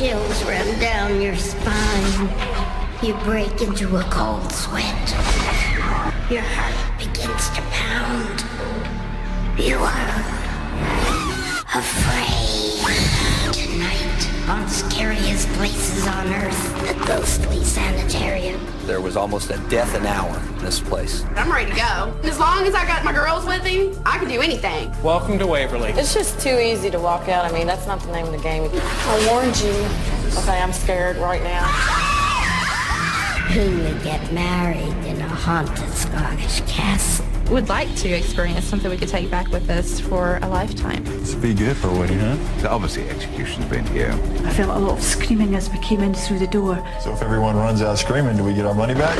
chills run down your spine. You break into a cold sweat. Your heart begins to pound. You are afraid. Tonight, on Scariest Places on Earth, the ghostly Sanitarium. There was almost a death an hour in this place. I'm ready to go. As long as I got my girls with me, I can do anything. Welcome to Waverly. It's just too easy to walk out. I mean, that's not the name of the game. I warned you. Okay, I'm scared right now. Who would get married in a haunted Scottish castle? Would like to experience something we could take back with us for a lifetime. This would be good for a wedding, huh? Obviously, execution's been here. I felt a lot of screaming as we came in through the door. So if everyone runs out screaming, do we get our money back?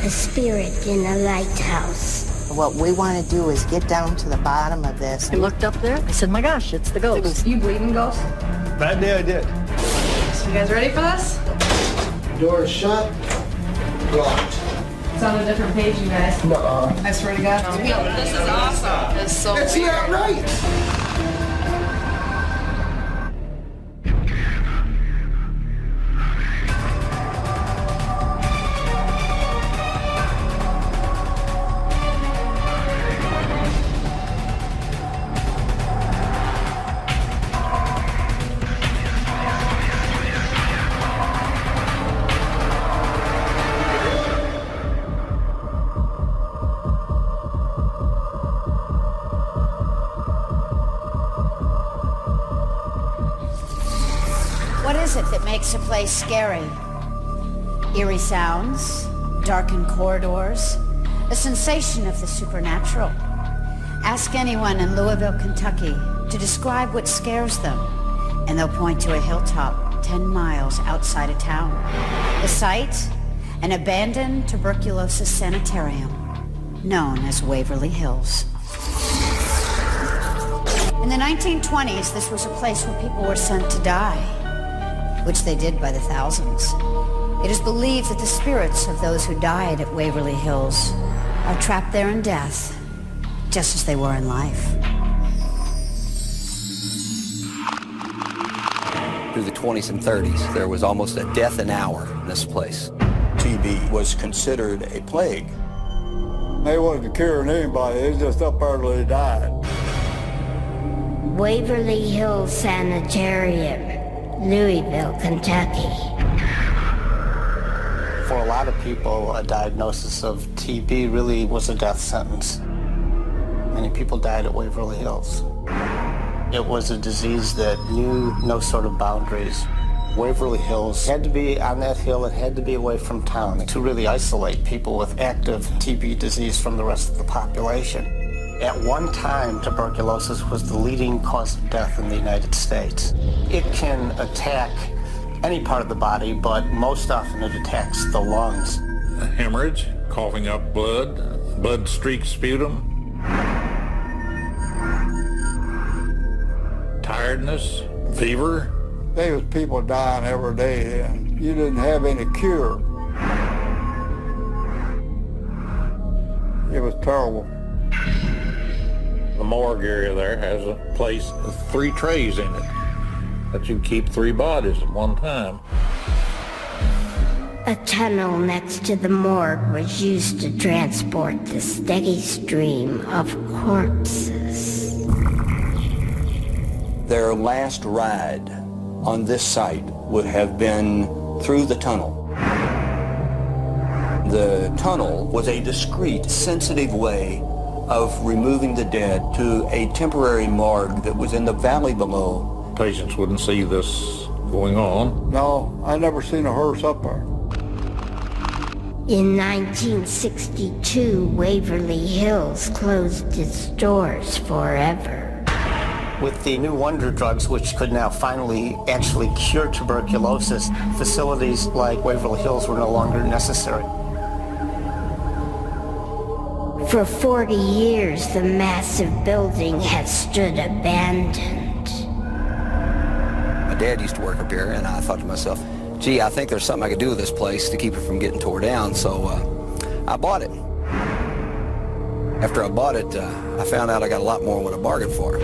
A spirit in a lighthouse. What we want to do is get down to the bottom of this. I looked up there. I said, my gosh, it's the ghost. You believe in ghosts? That day I did. So you guys ready for this? Door is shut. Locked. It's on a different page, you guys. Nuh-uh. I swear to God. This is awesome. It's so That's weird. not right. What is it that makes a place scary? Eerie sounds, darkened corridors, a sensation of the supernatural. Ask anyone in Louisville, Kentucky to describe what scares them, and they'll point to a hilltop 10 miles outside of town. The site, an abandoned tuberculosis sanitarium known as Waverly Hills. In the 1920s, this was a place where people were sent to die, which they did by the thousands. It is believed that the spirits of those who died at Waverly Hills are trapped there in death, just as they were in life. Through the 20s and 30s, there was almost a death an hour in this place. TB was considered a plague. They wasn't curing anybody, it was just up there till they died. Waverly Hills Sanitarium, Louisville, Kentucky. For a lot of people, a diagnosis of TB really was a death sentence. Many people died at Waverly Hills. It was a disease that knew no sort of boundaries. Waverly Hills had to be on that hill, it had to be away from town to really isolate people with active TB disease from the rest of the population. At one time, tuberculosis was the leading cause of death in the United States. It can attack any part of the body, but most often it attacks the lungs. A hemorrhage, coughing up blood, blood-streaked sputum, tiredness, fever. There was people dying every day, and you didn't have any cure. It was terrible. The morgue area there has a place with 3 trays in it that you keep 3 bodies at one time. A tunnel next to the morgue was used to transport the steady stream of corpses. Their last ride on this site would have been through the tunnel. The tunnel was a discreet, sensitive way of removing the dead to a temporary morgue that was in the valley below. Patients wouldn't see this going on. No, I never seen a hearse up there. In 1962, Waverly Hills closed its doors forever. With the new wonder drugs, which could now finally actually cure tuberculosis, facilities like Waverly Hills were no longer necessary. For 40 years, the massive building has stood abandoned. My dad used to work up here, and I thought to myself, gee, I think there's something I could do with this place to keep it from getting tore down, so I bought it. After I bought it, I found out I got a lot more than what I bargained for.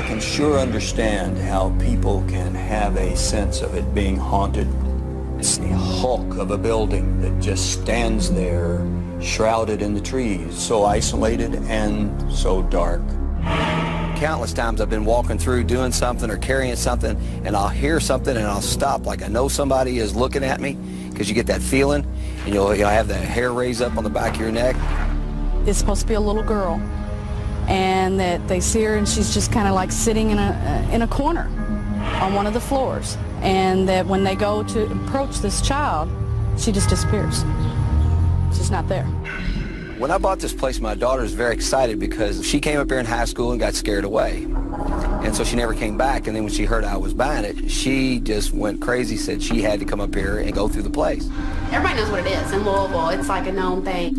can sure understand how people can have a sense of it being haunted. It's the hulk of a building that just stands there, shrouded in the trees, so isolated and so dark. Countless times I've been walking through doing something or carrying something, and I'll hear something and I'll stop, like I know somebody is looking at me, because you get that feeling, and you'll have the hair raise up on the back of your neck. It's supposed to be a little girl, and that they see her and she's just kind of like sitting in a corner on one of the floors, and that when they go to approach this child, she just disappears. She's not there. When I bought this place, my daughter was very excited because she came up here in high school and got scared away. And so she never came back. And then when she heard I was buying it, she just went crazy, said she had to come up here and go through the place. Everybody knows what it is in Louisville. It's like a known thing.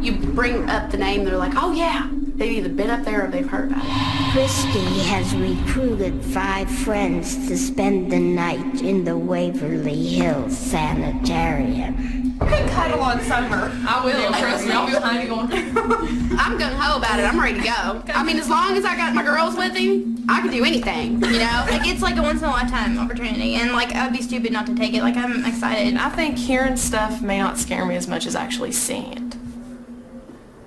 You bring up the name, they're like, oh yeah. They've either been up there or they've heard about it. Christy has recruited 5 friends to spend the night in the Waverly Hills Sanitarium. You can cuddle on summer. I will. Trust me. I'll be behind you going. I'm gung-ho about it. I'm ready to go. I mean, as long as I got my girls with him, I can do anything, you know? Like, it's like a once-in-a-lifetime opportunity, and, like, I'd be stupid not to take it. Like, I'm excited. I think hearing stuff may not scare me as much as actually seeing it.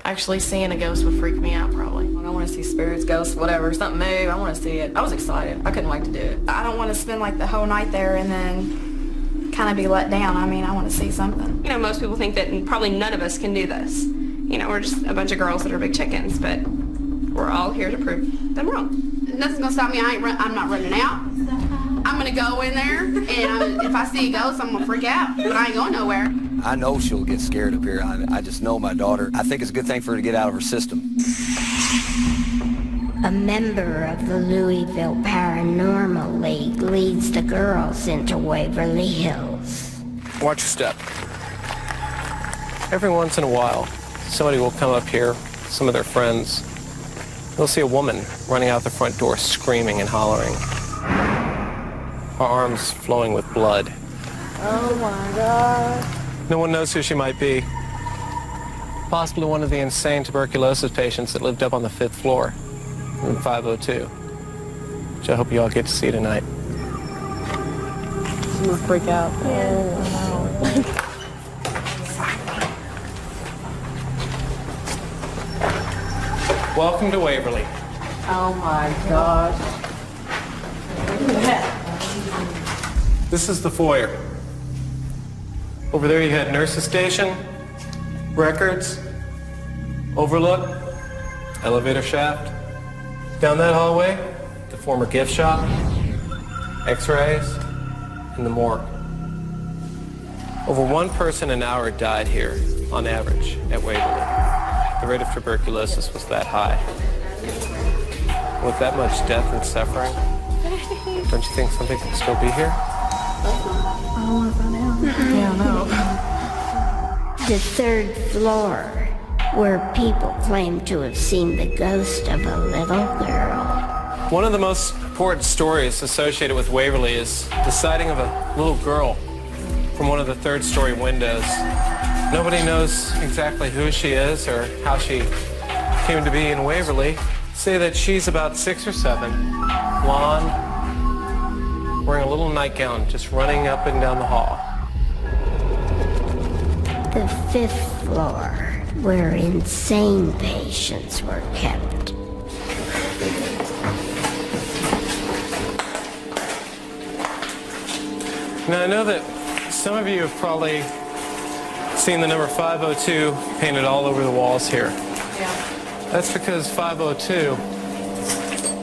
Actually seeing a ghost would freak me out, probably. I want to see spirits, ghosts, whatever, something move. I want to see it. I was excited. I couldn't wait to do it. I don't want to spend, like, the whole night there and then kind of be let down. I mean, I want to see something. You know, most people think that probably none of us can do this. You know, we're just a bunch of girls that are big chickens, but we're all here to prove them wrong. Nothing's going to stop me. I'm not running out. I'm going to go in there, and if I see a ghost, I'm going to freak out, but I ain't going nowhere. I know she'll get scared up here. I just know my daughter. I think it's a good thing for her to get out of her system. A member of the Louisville Paranormal League leads the girls into Waverly Hills. Watch your step. Every once in a while, somebody will come up here, some of their friends. They'll see a woman running out the front door screaming and hollering. Her arms flowing with blood. Oh my God. No one knows who she might be. Possibly one of the insane tuberculosis patients that lived up on the 5th floor, room 502, which I hope you all get to see tonight. I'm gonna freak out. Oh, no. Welcome to Waverly. Oh my gosh. This is the foyer. Over there you had nurse's station, records, overlook, elevator shaft. Down that hallway, the former gift shop, x-rays, and the morgue. Over 1 person an hour died here, on average, at Waverly. The rate of tuberculosis was that high. With that much death and suffering, don't you think something could still be here? I don't want to find out. Yeah, no. The 3rd floor, where people claim to have seen the ghost of a little girl. One of the most important stories associated with Waverly is the sighting of a little girl from one of the 3rd-story windows. Nobody knows exactly who she is or how she came to be in Waverly. Say that she's about 6 or 7, blonde, wearing a little nightgown, just running up and down the hall. The 5th floor, where insane patients were kept. Now, I know that some of you have probably seen the number 502 painted all over the walls here. Yeah. That's because 502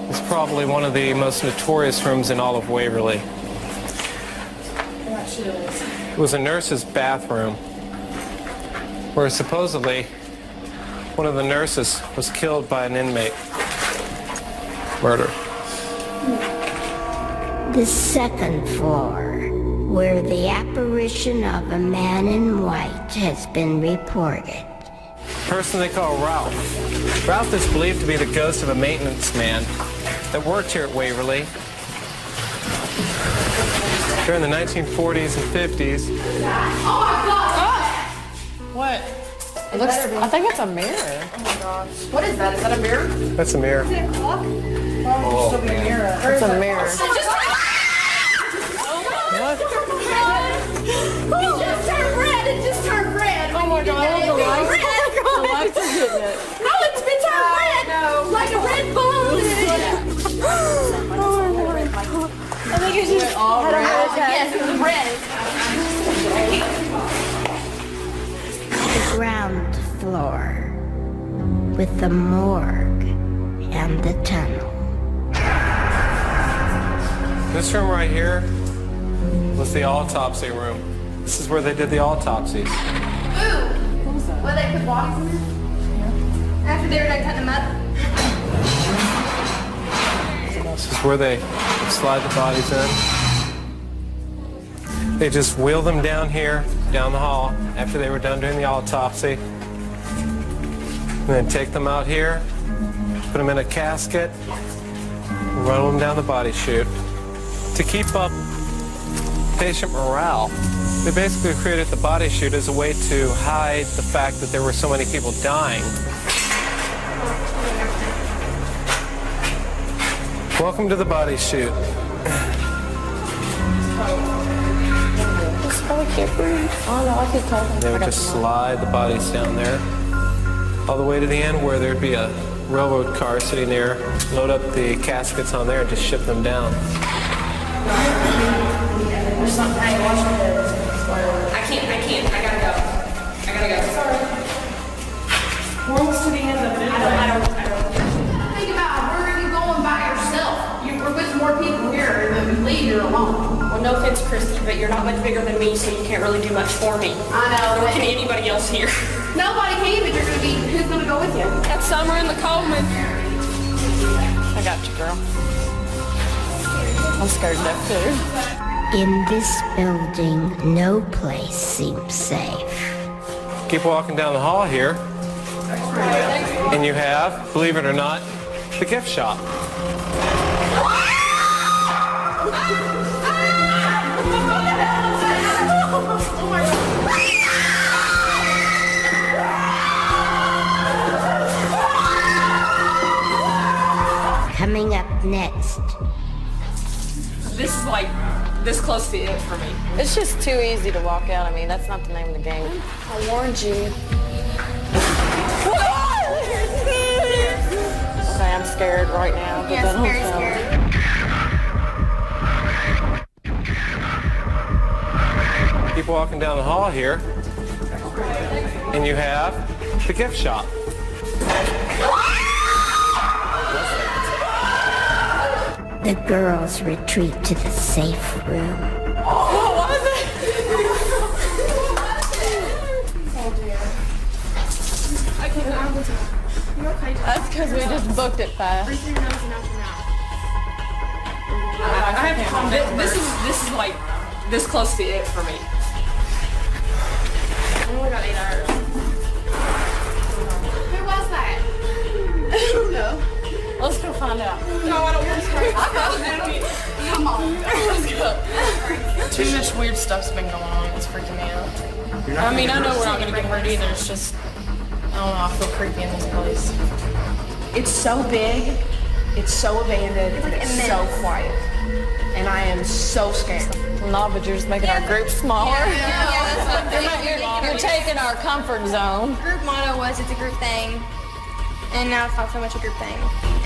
is probably one of the most notorious rooms in all of Waverly. Yeah, she is. It was a nurse's bathroom where supposedly one of the nurses was killed by an inmate. Murder. The 2nd floor, where the apparition of a man in white has been reported. A person they call Ralph. Ralph is believed to be the ghost of a maintenance man that worked here at Waverly during the 1940s and 50s. Oh my God! What? It looks, I think it's a mirror. oh my gosh. What is that? Is that a mirror? That's a mirror. Is it a clock? Oh, man. It's a mirror. It just turned red. It just turned red. Oh my god. The lights are getting it. No, it's been turned red. Like a red balloon. I think it's just all red. Yes, it was red. The ground floor with the morgue and the tunnel. This room right here was the autopsy room. This is where they did the autopsies. Ooh. Where they put bodies in there? After they were done cutting them up? This is where they slide the bodies in. They just wheel them down here, down the hall, after they were done doing the autopsy. And then take them out here, put them in a casket, run them down the body chute. To keep up patient morale, they basically created the body chute as a way to hide the fact that there were so many people dying. Welcome to the body chute. I can't breathe. Oh no, I keep talking. They would just slide the bodies down there, all the way to the end where there'd be a railroad car sitting there, load up the caskets on there and just ship them down. There's something I can't. I gotta go. Sorry. We're almost to the end of it. I don't. Think about where are you going by yourself? You were with more people here, and then you leave, you're alone. Well, no offense, Christy, but you're not much bigger than me, so you can't really do much for me. I know. Nor can anybody else here. Nobody can, but who's gonna go with you? That's Summer and the Coleman. I got you, girl. I'm scared to death too. In this building, no place seems safe. Keep walking down the hall here, and you have, believe it or not, the gift shop. Coming up next. This is like this close to it for me. It's just too easy to walk out. I mean, that's not the name of the game. I warned you. Okay, I'm scared right now. But Yes, very scared. Keep walking down the hall here, and you have the gift shop. The girls retreat to the safe room. What was it? Oh dear. I can't. You're okay. That's because we just booked it fast. Breathe through your nose and out your mouth. This is like this close to it for me. I only got 8 hours. Who was that? I don't know. Let's go find out. No, I don't want to. Come on. Let's go. Too much weird stuff's been going on. It's freaking me out. I mean, I know we're not going to get hurt either. It's just, I don't know. I feel creepy in this place. It's so big. It's so abandoned. It's so quiet. And I am so scared. No, but you're just making our group smaller. Yeah, You're taking our comfort zone. Group motto was it's a group thing, and now it's not so much a group thing.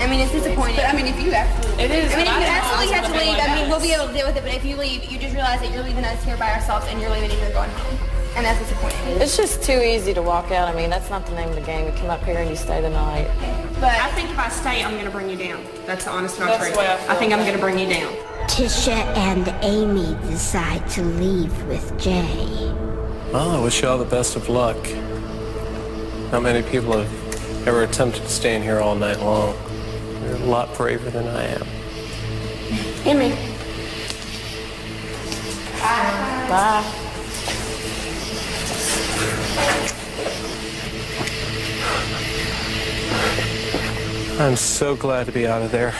I mean, it's disappointing. But I mean, if you absolutely, It is. I mean, if you but absolutely have to leave, I mean, we'll be able to. to deal with it. But if you leave, you just realize that you're leaving us here by ourselves, and you're leaving and you're going home, and that's disappointing. It's just too easy to walk out. I mean, that's not the name of the game. You come up here and you stay the night. But I think if I stay, I'm going to bring you down. That's the honest truth. That's the way I feel. I think I'm going to bring you down. Tisha and Amy decide to leave with Jay. Well, I wish you all the best of luck. Not many people have ever attempted to stay in here all night long. You're a lot braver than I am. Amy. Bye. I'm so glad to be out of there.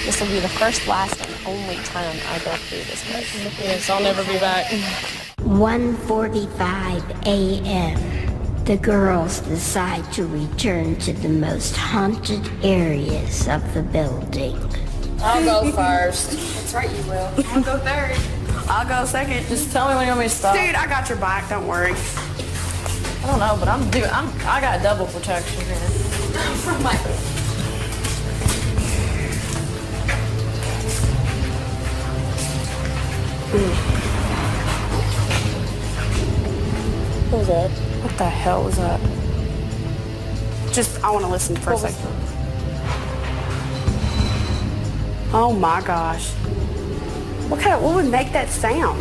This will be the first, last, and only time I go through this place. Yes, I'll never be back. 1:45 a.m. The girls decide to return to the most haunted areas of the building. I'll go first. That's right, you will. I'll go third. I'll go second. Just tell me when you want me to stop. Dude, I got your back. Don't worry. I don't know, but I got double protection here. From my... What was that? What the hell was that? Just, I want to listen for a second. Oh my gosh. What would make that sound?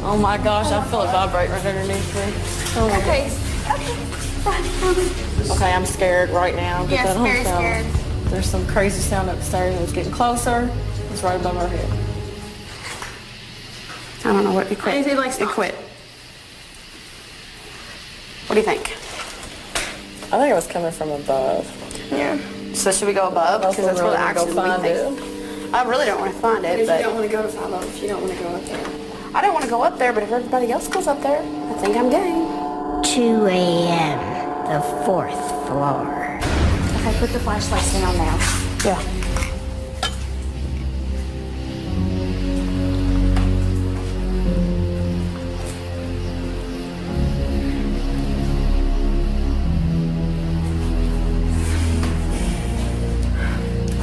Oh my gosh, I feel it vibrate right underneath me. Oh my God. Okay, I'm scared right now. Yes, very scared. There's some crazy sound upstairs and it's getting closer. It's right above our head. I don't know what, it quit. Anything like It stop. quit. What do you think? I think it was coming from above. Yeah. So should we go above? Because that's where the action is. I really don't want to find it, If but you don't want to go to 5 if you don't want to go up there. I don't want to go up there, but if everybody else goes up there, I think I'm game. 2 a.m., the 4th floor. Okay, put the flashlights down now. Yeah.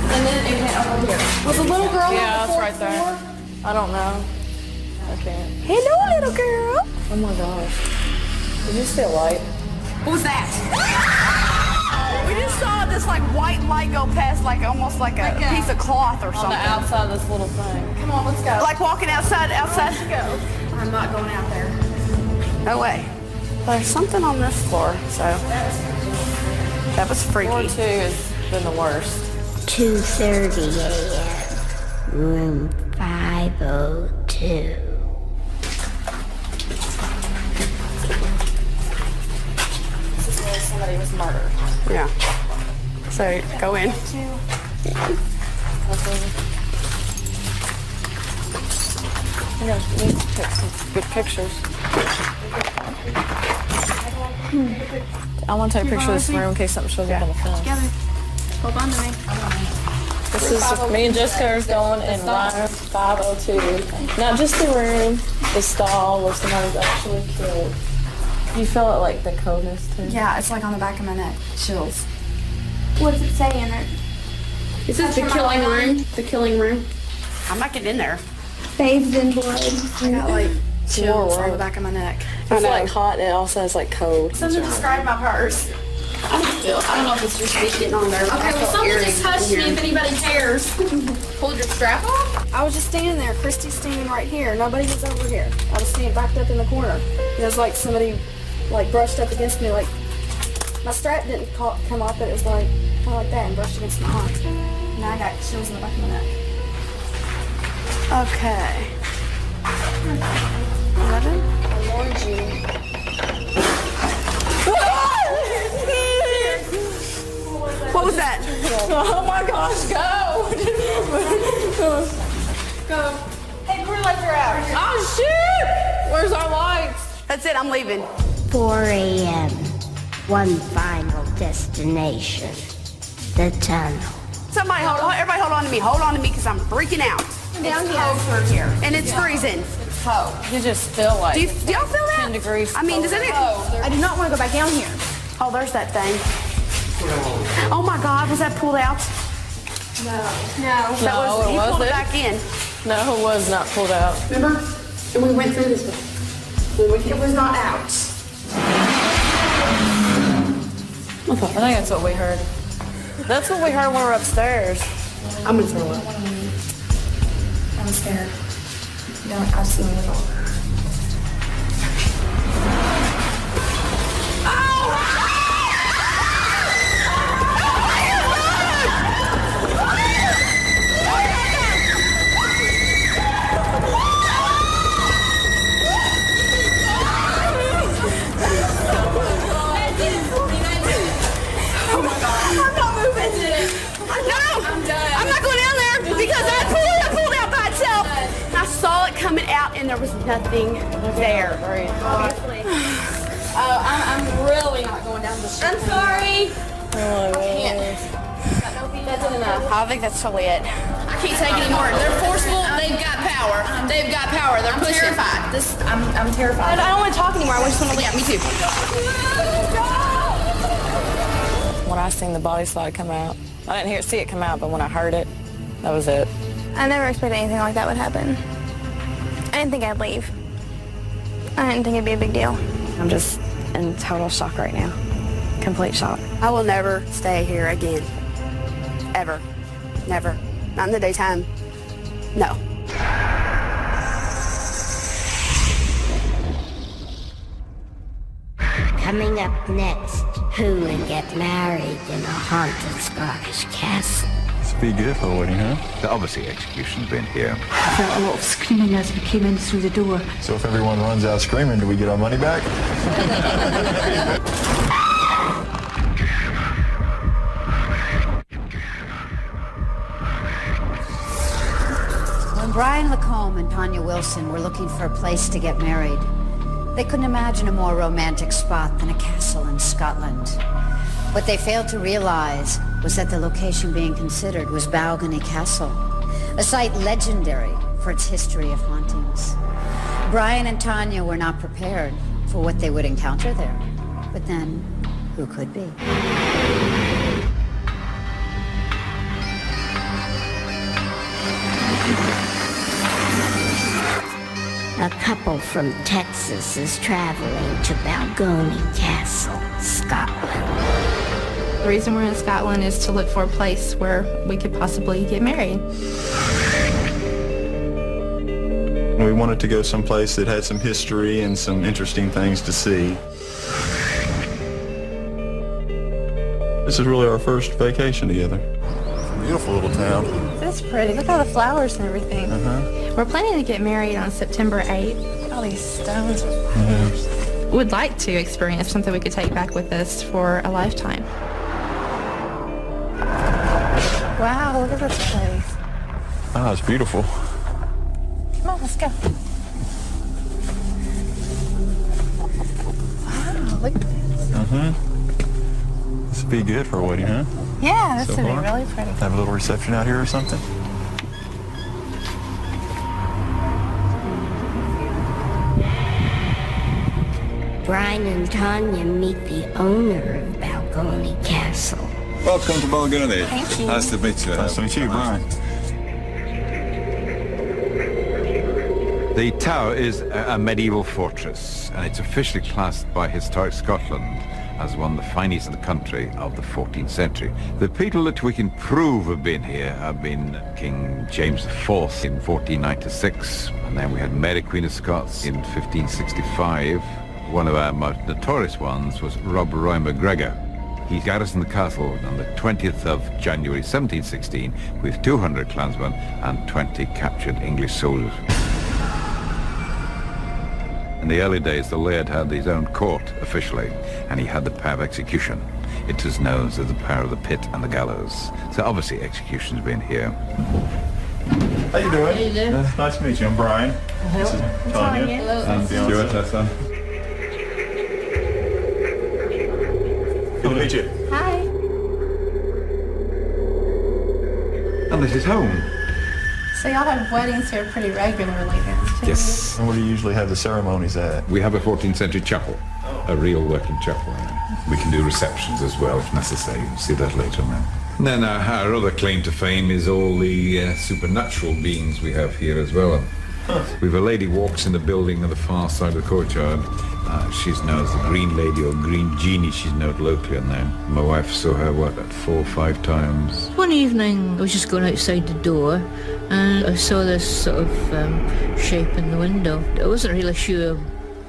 And then it went over here. Was a little girl Yeah, on it's the right 4th there. floor? I don't know. I can't. Hello, little girl. Oh my gosh. Did you see a light? What was that? We just saw this like white light go past, like almost like a piece of cloth or On something. the outside of this little thing. Come on, let's go. Like walking outside. Let's go. I'm not going out there. No way. There's something on this floor, so that was freaky. Floor 2 has been the worst. 2:30 a.m., room 502. This is where somebody was murdered. Yeah. So go in. I gotta need to take some good pictures. I want to take a picture of this room in case something shows up on the film. Together. Hold on to me. This is me and Jessica are going in room 502. Not just the room, the stall where somebody's actually killed. You feel it like the coldness too? Yeah, it's like on the back of my neck. Chills. What does it say in it? Is this the killing room? The killing room? I'm not getting in there. Bathed in blood. I got like chills on the warm. back of my neck. It's like hot and it also has like cold. Someone describe my purse. I don't know if it's just me getting on there. Okay, well, someone just touched me if anybody cares. Pulled your strap off? I was just standing there. Christy's standing right here. Nobody was over here. I was standing backed up in the corner. There's like somebody like brushed up against me. Like my strap didn't come off, but it was like kind of like that and brushed against my arm. Now I got chills in the back of my neck. Okay. 11? I warned you. What was that? Oh my gosh, go! Go. Hey, crew lights are out. Oh shoot! Where's our lights? That's it, I'm leaving. 4 a.m., one final destination, the tunnel. Somebody hold on, everybody hold on to me. Hold on to me because I'm freaking out. Down here. And it's freezing. It's cold. You just feel like Do y'all feel that? 10 degrees. I mean, does it? I do not want to go back down here. Oh, there's that thing. Oh my God, was that pulled out? No. That No, was, it he pulled wasn't. it back in. No, it was not pulled out. Remember? And we went through this one. It was not out. I think that's what we heard. That's what we heard when we were upstairs. I'm gonna throw up. I'm scared. I see it all. Coming out and there was nothing there. Obviously. I'm really not going down the street. I'm sorry. Oh my I can't. That's enough. I think that's totally it. I can't take anymore. They're forceful. They've got power. They've got power. They're pushing. Terrified. I'm terrified. I don't want to talk anymore. I just want to leave. Yeah, me too. When I seen the body slide come out, I didn't see it come out, but when I heard it, that was it. I never expected anything like that would happen. I didn't think I'd leave. I didn't think it'd be a big deal. I'm just in total shock right now. Complete shock. I will never stay here again. Ever. Never. Not in the daytime. No. Coming up next, who would get married in a haunted Scottish castle? It's be good for a wedding, huh? Obviously, execution's been here. I felt a lot of screaming as we came in through the door. So if everyone runs out screaming, do we get our money back? When Brian Lacombe and Tanya Wilson were looking for a place to get married, they couldn't imagine a more romantic spot than a castle in Scotland. What they failed to realize was that the location being considered was Balgony Castle, a site legendary for its history of hauntings. Brian and Tanya were not prepared for what they would encounter there. But then, who could be? A couple from Texas is traveling to Balgony Castle, Scotland. The reason we're in Scotland is to look for a place where we could possibly get married. We wanted to go someplace that had some history and some interesting things to see. This is really our first vacation together. It's a beautiful little town. That's pretty. Look at all the flowers and everything. We're planning to get married on September 8th. All these stones. Would like to experience something we could take back with us for a lifetime. Wow, look at this place. Ah, it's beautiful. Come on, let's go. Wow, look at this. This would be good for a wedding, huh? Yeah, this So would be far? really pretty. Have a little reception out here or something? Brian and Tanya meet the owner of Balgony Castle. Welcome to Balgony. Thank you. Nice to meet you. Nice to meet you, Brian. The tower is a medieval fortress, and it's officially classed by Historic Scotland as one of the finest in the country of the 14th century. The people that we can prove have been here have been King James IV in 1496, and then we had Mary Queen of Scots in 1565. One of our most notorious ones was Rob Roy MacGregor. He garrisoned the castle on the 20th of January 1716 with 200 clansmen and 20 captured English soldiers. In the early days, the laird had his own court officially, and he had the power of execution. It is known as the power of the pit and the gallows. So obviously execution's been here. How you doing? How you doing? Nice to meet you. I'm Brian. This is Tanya. And Stuart, that's son. Good to meet you. Hi. And this is home. So y'all have weddings here pretty regularly then? too? Yes. And where do you usually have the ceremonies at? We have a 14th century chapel, a real working chapel. We can do receptions as well if necessary. You'll see that later on. And then our other claim to fame is all the supernatural beings we have here as well. We've a lady walks in the building on the far side of the courtyard. She's known as the Green Lady or Green Genie, she's known locally on there. My wife saw her, about 4 or 5 times? One evening I was just going outside the door and I saw this sort of shape in the window. I wasn't really sure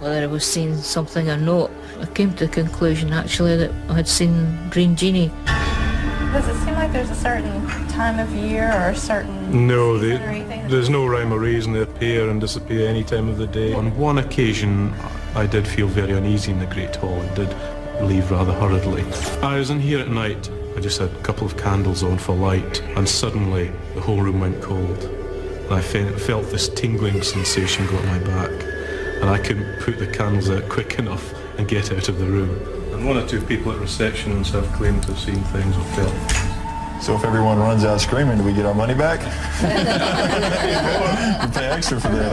whether I was seeing something or not. I came to the conclusion actually that I had seen Green Genie. Does it seem like there's a certain time of year or a certain No, season or anything? there's no rhyme or reason. They appear and disappear any time of the day. On one occasion, I did feel very uneasy in the Great Hall and did leave rather hurriedly. I was in here at night. I just had a couple of candles on for light, and suddenly the whole room went cold. And I felt this tingling sensation go up my back, and I couldn't put the candles out quick enough, and get out of the room. And one or two people at receptions have claimed to have seen things or felt things. So if everyone runs out screaming, do we get our money back? You pay extra for that,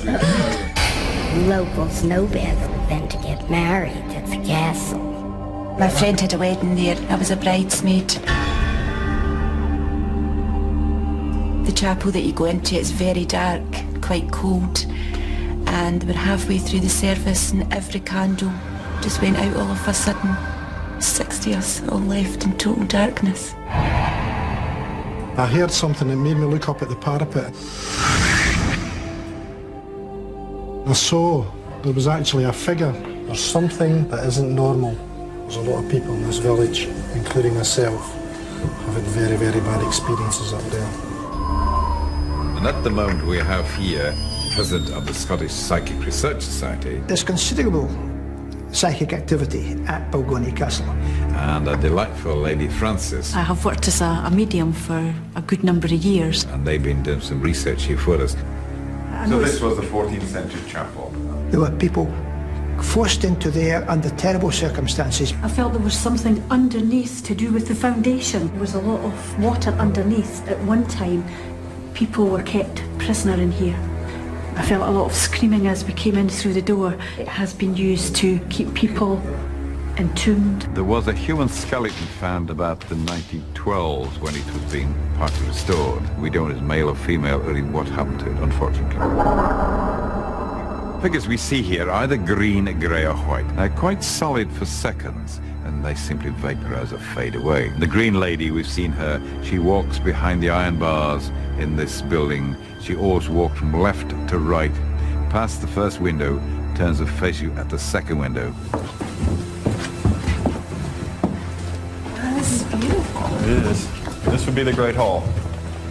huh? Locals know better than to get married at the castle. My friend had a wedding there. I was a bridesmaid. The chapel that you go into is very dark, quite cold, and we're halfway through the service and every candle just went out all of a sudden. 60 of us all left in total darkness. I heard something that made me look up at the parapet. I saw there was actually a figure. There's something that isn't normal. There's a lot of people in this village, including myself, have had very, very bad experiences up there. And at the moment we have here President of the Scottish Psychic Research Society. There's considerable psychic activity at Balgony Castle. And a delightful lady, Frances. I have worked as a medium for a good number of years. And they've been doing some research here for us. So this was the 14th century chapel. There were people forced into there under terrible circumstances. I felt there was something underneath to do with the foundation. There was a lot of water underneath. At one time, people were kept prisoner in here. I felt a lot of screaming as we came in through the door. It has been used to keep people entombed. There was a human skeleton found about the 1912s when it was being partly restored. We don't know if it's male or female or what happened to it, unfortunately. Figures we see here are either green, grey or white. They're quite solid for seconds and they simply vaporize or fade away. The green lady, we've seen her, she walks behind the iron bars in this building. She always walks from left to right, past the first window, turns to face you at the second window. This is beautiful. It is. This would be the Great Hall.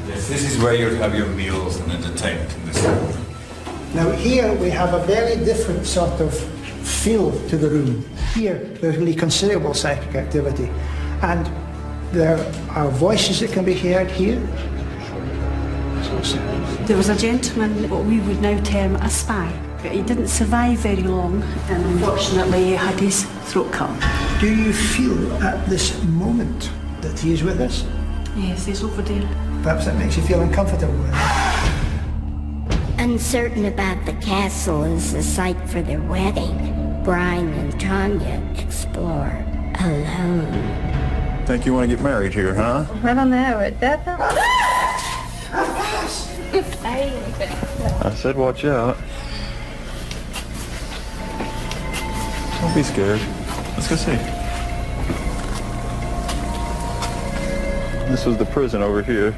Yes, this is where you'd have your meals and entertainment in this room. Now here we have a very different sort of feel to the room. Here there's really considerable psychic activity and there are voices that can be heard here. There was a gentleman, what we would now term a spy. He didn't survive very long and unfortunately he had his throat cut. Do you feel at this moment that he is with us? Yes, he's over there. Perhaps that makes you feel uncomfortable. Uncertain about the castle as the site for their wedding, Brian and Tanya explore alone. Think you want to get married here, huh? I don't know. It definitely. I said watch out. Don't be scared. Let's go see. This was the prison over here.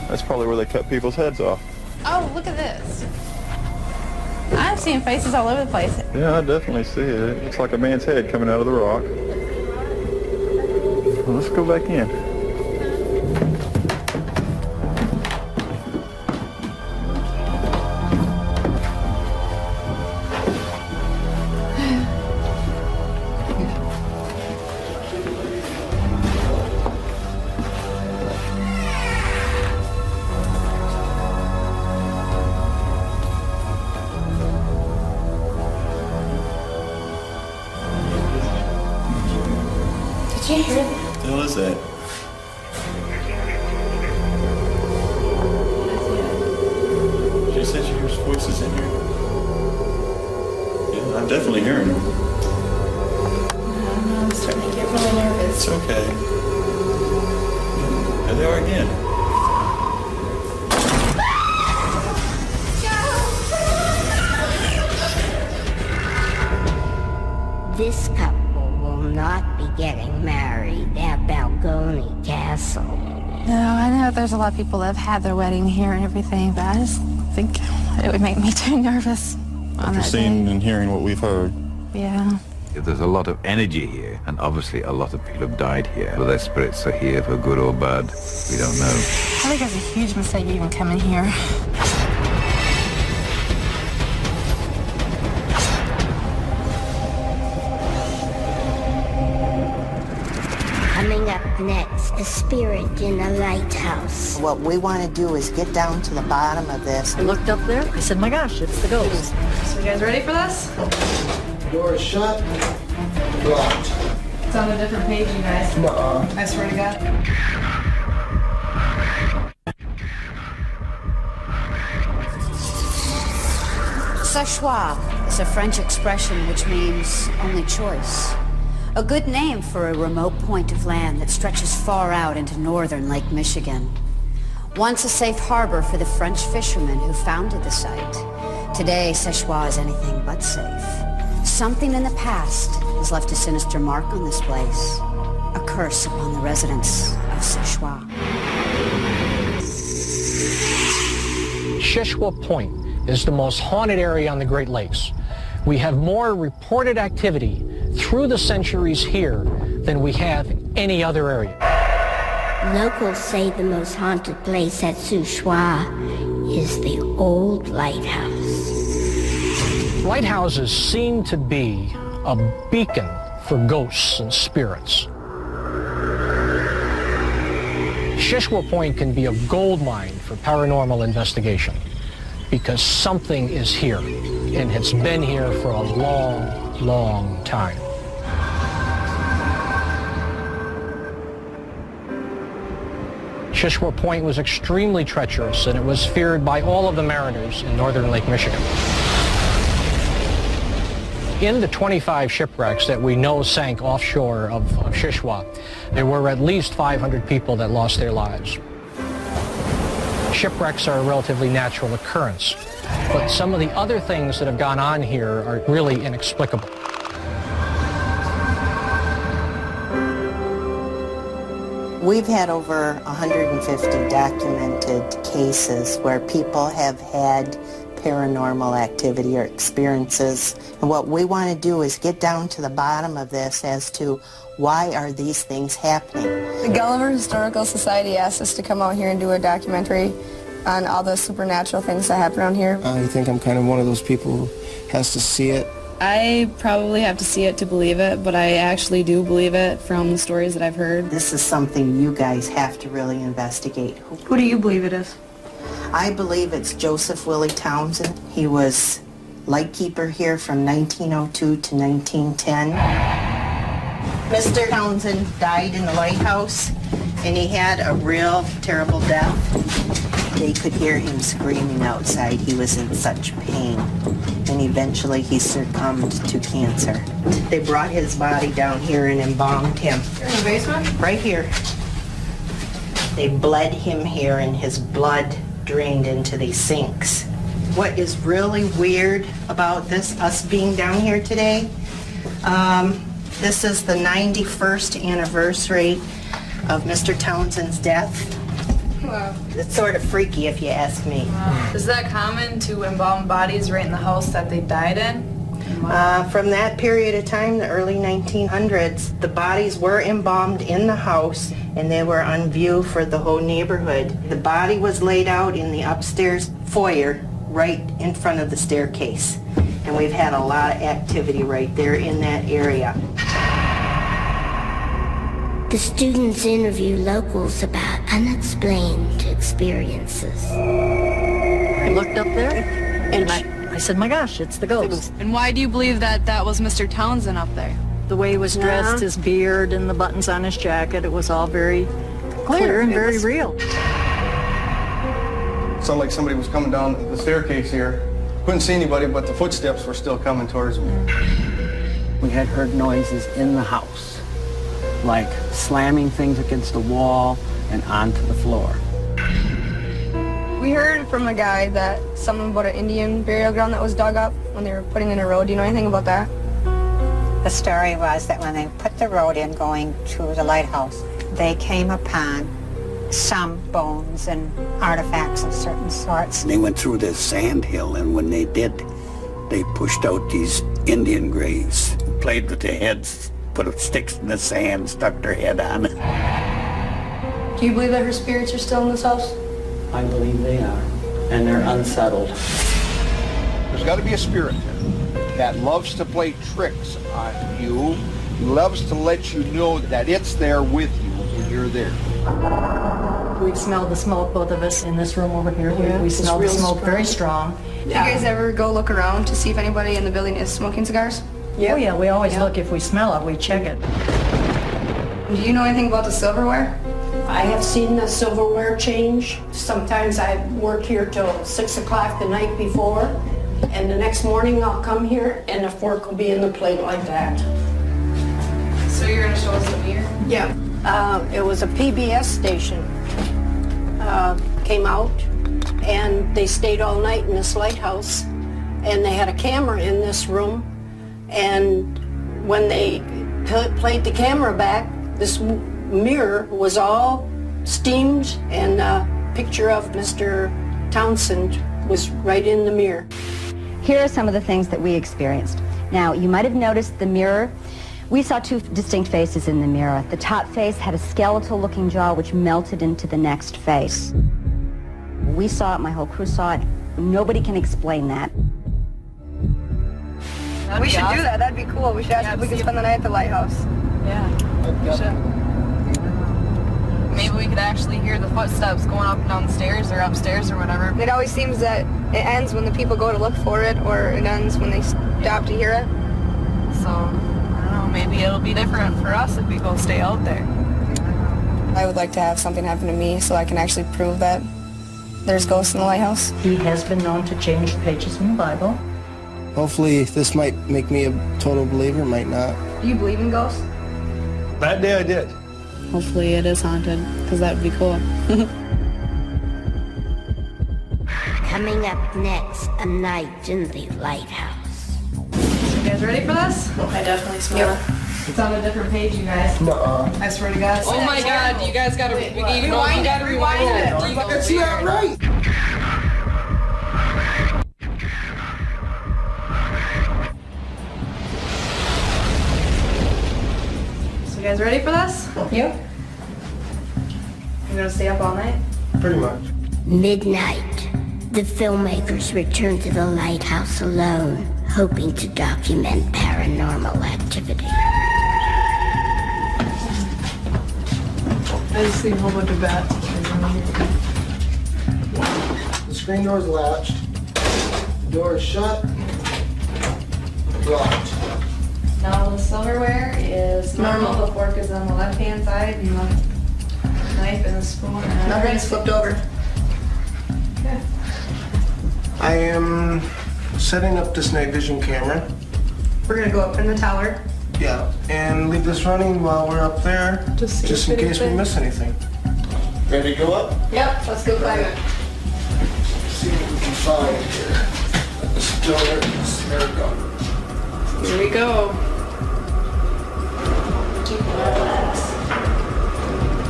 That's probably where they cut people's heads off. Oh, look at this. I'm seeing faces all over the place. Yeah, I definitely see it. It looks like a man's head coming out of the rock. Well, let's go back in. Did you hear that? What the hell is that? She said she hears voices in here. Yeah, I'm definitely hearing them. I'm starting to get really nervous. It's okay. There they are again. This couple will not be getting married at Balgony Castle. No, I know there's a lot of people that have had their wedding here and everything, but I just think it would make me too nervous on After that seeing day. and hearing what we've heard. Yeah. There's a lot of energy here, and obviously a lot of people have died here. Whether their spirits are here for good or bad, we don't know. I think it's a huge mistake even coming here. A Coming up next, a spirit in a lighthouse. What we want to do is get down to the bottom of this. I looked up there, I said, my gosh, it's the ghost. So you guys ready for this? Door is shut, locked. It's on a different page, you guys. Nuh-uh. I swear to God. Szechuan is a French expression which means only choice. A good name for a remote point of land that stretches far out into northern Lake Michigan. Once a safe harbor for the French fishermen who founded the site. Today, Szechuan is anything but safe. Something in the past has left a sinister mark on this place. A curse upon the residents of Szechuan. Szechuan Point is the most haunted area on the Great Lakes. We have more reported activity through the centuries here than we have in any other area. Locals say the most haunted place at Szechuan is the old lighthouse. Lighthouses seem to be a beacon for ghosts and spirits. Szechuan Point can be a gold mine for paranormal investigation because something is here, and it's been here for a long, long time. Szechuan Point was extremely treacherous, and it was feared by all of the mariners in northern Lake Michigan. In the 25 shipwrecks that we know sank offshore of Szechuan, there were at least 500 people that lost their lives. Shipwrecks are a relatively natural occurrence, but some of the other things that have gone on here are really inexplicable. We've had over 150 documented cases where people have had paranormal activity or experiences. And what we want to do is get down to the bottom of this as to why are these things happening. The Gulliver Historical Society asked us to come out here and do a documentary on all the supernatural things that happen around here. I think I'm kind of one of those people who has to see it. I probably have to see it to believe it, but I actually do believe it from the stories that I've heard. This is something you guys have to really investigate. Who do you believe it is? I believe it's Joseph Willie Townsend. He was lightkeeper here from 1902 to 1910. Mr. Townsend died in the lighthouse, and he had a real terrible death. They could hear him screaming outside. He was in such pain. And eventually he succumbed to cancer. They brought his body down here and embalmed him. You're in the basement? Right here. They bled him here and his blood drained into these sinks. What is really weird about this, us being down here today, this is the 91st anniversary of Mr. Townsend's death. Wow. It's sort of freaky if you ask me. Wow. Is that common to embalm bodies right in the house that they died in? From that period of time, the early 1900s, the bodies were embalmed in the house and they were on view for the whole neighborhood. The body was laid out in the upstairs foyer right in front of the staircase. And we've had a lot of activity right there in that area. The students interview locals about unexplained experiences. I looked up there, and I said, my gosh, it's the ghost. And why do you believe that that was Mr. Townsend up there? The way he was dressed, his beard and the buttons on his jacket, it was all very clear and very real. It sounded like somebody was coming down the staircase here. Couldn't see anybody, but the footsteps were still coming towards me. We had heard noises in the house, like slamming things against the wall and onto the floor. We heard from a guy that something about an Indian burial ground that was dug up when they were putting in a road. Do you know anything about that? The story was that when they put the road in going to the lighthouse, they came upon some bones and artifacts of certain sorts. They went through this sand hill, and when they did, they pushed out these Indian graves, played with their heads, put sticks in the sand, stuck their head on it. Do you believe that her spirits are still in this house? I believe they are, and they're unsettled. There's got to be a spirit there that loves to play tricks on you loves to let you know that it's there with you when you're there. We smelled the smoke, both of us in this room over here. Yeah, we it's smelled the real smoke strong. very strong. Do you guys ever go look around to see if anybody in the building is smoking cigars? Oh yeah, we always look if we smell it, we check it. Do you know anything about the silverware? I have seen the silverware change. Sometimes I work here till 6 o'clock the night before, and the next morning I'll come here and the fork will be in the plate like that. So you're gonna show us the mirror? Yeah. It was a PBS station. Came out, and they stayed all night in this lighthouse, and they had a camera in this room, and when they played the camera back, this mirror was all steamed, and a picture of Mr. Townsend was right in the mirror. Here are some of the things that we experienced. Now, you might have noticed the mirror. We saw two distinct faces in the mirror. The top face had a skeletal-looking jaw which melted into the next face. We saw it, my whole crew saw it. Nobody can explain that. We should do that. That'd be cool. We should ask if we can spend the night at the lighthouse. Yeah, we should. Maybe we could actually hear the footsteps going up and down the stairs or upstairs or whatever. It always seems that it ends when the people go to look for it, or it ends when they stop to hear it. So, I don't know, maybe it'll be different for us if we go stay out there. I would like to have something happen to me so I can actually prove that there's ghosts in the lighthouse. He has been known to change the pages in the Bible. Hopefully this might make me a total believer, might not. Do you believe in ghosts? That day I did. Hopefully it is haunted, because that would be cool. Coming up next, a night in the lighthouse. You guys ready for this? I definitely smell it. It's on a different page, you guys. Nuh-uh. I swear to God. Oh my God, you guys gotta rewind it. That's not right. So you guys ready for this? Yep. You're gonna stay up all night? Pretty much. Midnight. The filmmakers return to the lighthouse alone, hoping to document paranormal activity. I just see a whole bunch of bats. The screen door's latched. The door is shut. Locked. Now the silverware is normal. The fork is on the left-hand side, and the knife and the spoon. Everything's flipped over. Okay. I am setting up this night vision camera. We're gonna go up in the tower. Yeah, and leave this running while we're up there, Just see just if in case we anything- miss anything. Ready to go up? Yep, let's go climb it. See what we can find here. This door is air gun. Here we go.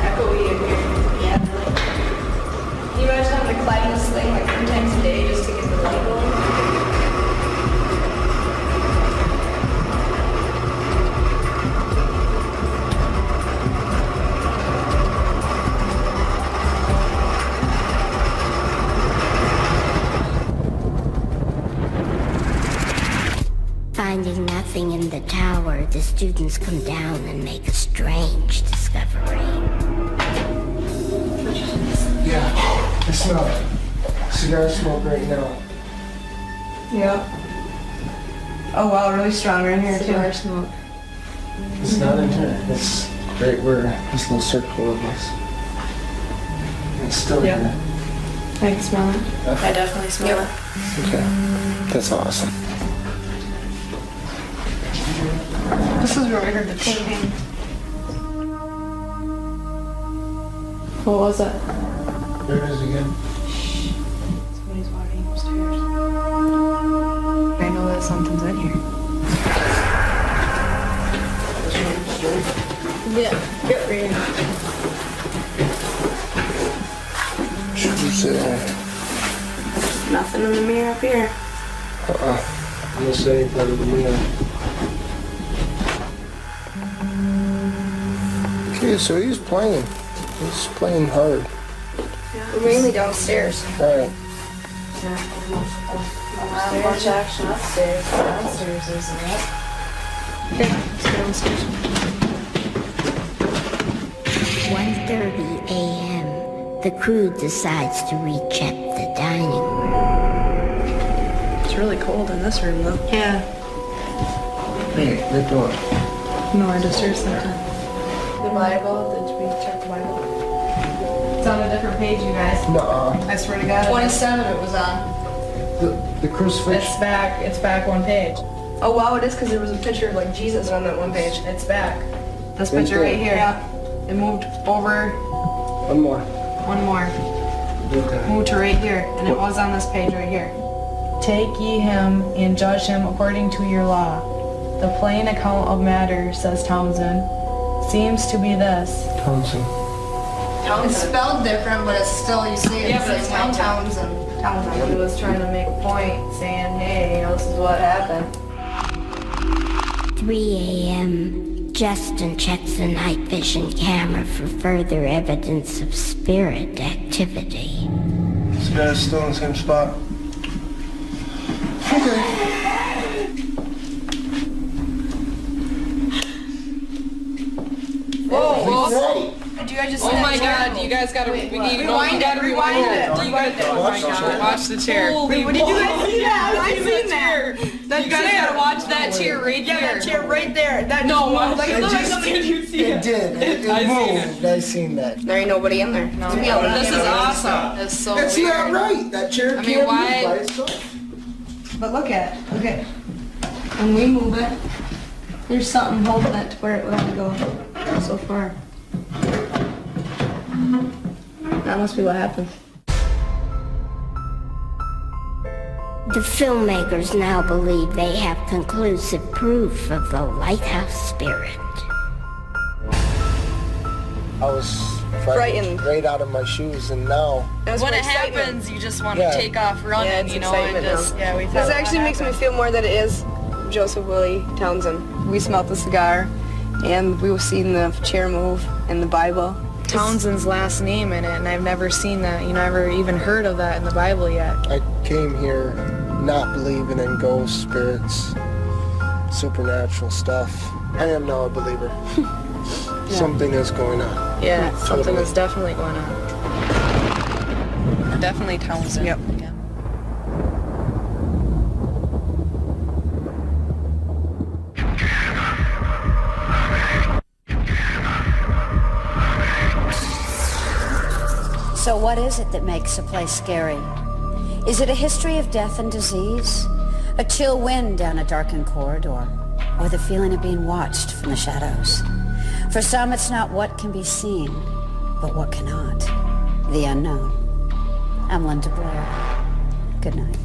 Echoey in here. Yeah. Can you imagine having to climb this thing like 3 times a day just to get the light going? Finding nothing in the tower, the students come down and make a strange discovery. Yeah, I smell it. Cigar smoke right now. Yep. Oh wow, really strong right here too. Cigar smoke. It's not in here. It's right where this little circle of us. It's still Yeah. here. I can smell it. I definitely smell it. Okay. That's awesome. This is where we heard the clinking. What was it? There it is again. Somebody's walking upstairs. I know that something's in here. Yeah, get ready. Who's there? Nothing in the mirror up here. I don't see anything in the mirror. Okay, so he's playing. He's playing hard. We're mainly downstairs. All right. Much action upstairs. Downstairs isn't it? Okay, let's go downstairs. 1:30 a.m. The crew decides to recheck the dining room. It's really cold in this room, though. Yeah. Hey, the door. No, I just heard something. The Bible, did we check the Bible? It's on a different page, you guys. Nuh-uh. I swear to God. 27 it was on. The crucifix. It's back one page. Oh wow, it is because there was a picture of like Jesus on that one page. It's back. This picture right here. Yeah. It moved over. One more. One more. Moved to right here, and it was on this page right here. Take ye him and judge him according to your law. The plain account of matters, says Townsend, seems to be this. Townsend. It's spelled different, but it's still, you see it. Yeah, but it's Townsend. Townsend was trying to make a point, saying, hey, this is what happened. 3 a.m. Justin checks the night vision camera for further evidence of spirit activity. This guy's still in the same spot. Okay. Whoa! Do you guys just? Oh my God! You guys gotta rewind it. You gotta rewind it. Oh my God! Watch the chair. Wait, what did you guys see that? I've seen that. You guys gotta watch that chair right here. Yeah, that chair right there. That no, just like it looked like just something. did. You see It did. It moved. I seen that. There ain't nobody in there. No. This is awesome. It's so That's weird. not right. That chair can't move by itself. But look at it. Okay. When we move it, there's something holding it to where it would only go so far. That must be what happened. The filmmakers now believe they have conclusive proof of the lighthouse spirit. I was frightened right out of my shoes, and now When it happens, you just want to take off running, you know, and just we. This actually makes me feel more that it is Joseph Willie Townsend. We smelled the cigar, and we've seen the chair move in the Bible. Townsend's last name in it, and I've never seen that. You never even heard of that in the Bible yet. I came here not believing in ghosts, spirits, supernatural stuff. I am now a believer. Something is going on. Yeah, something is definitely going on. Definitely Townsend. Yep. Yeah. So what is it that makes a place scary? Is it a history of death and disease? A chill wind down a darkened corridor? Or the feeling of being watched from the shadows? For some, it's not what can be seen, but what cannot. The unknown. I'm Linda Blair. Good night.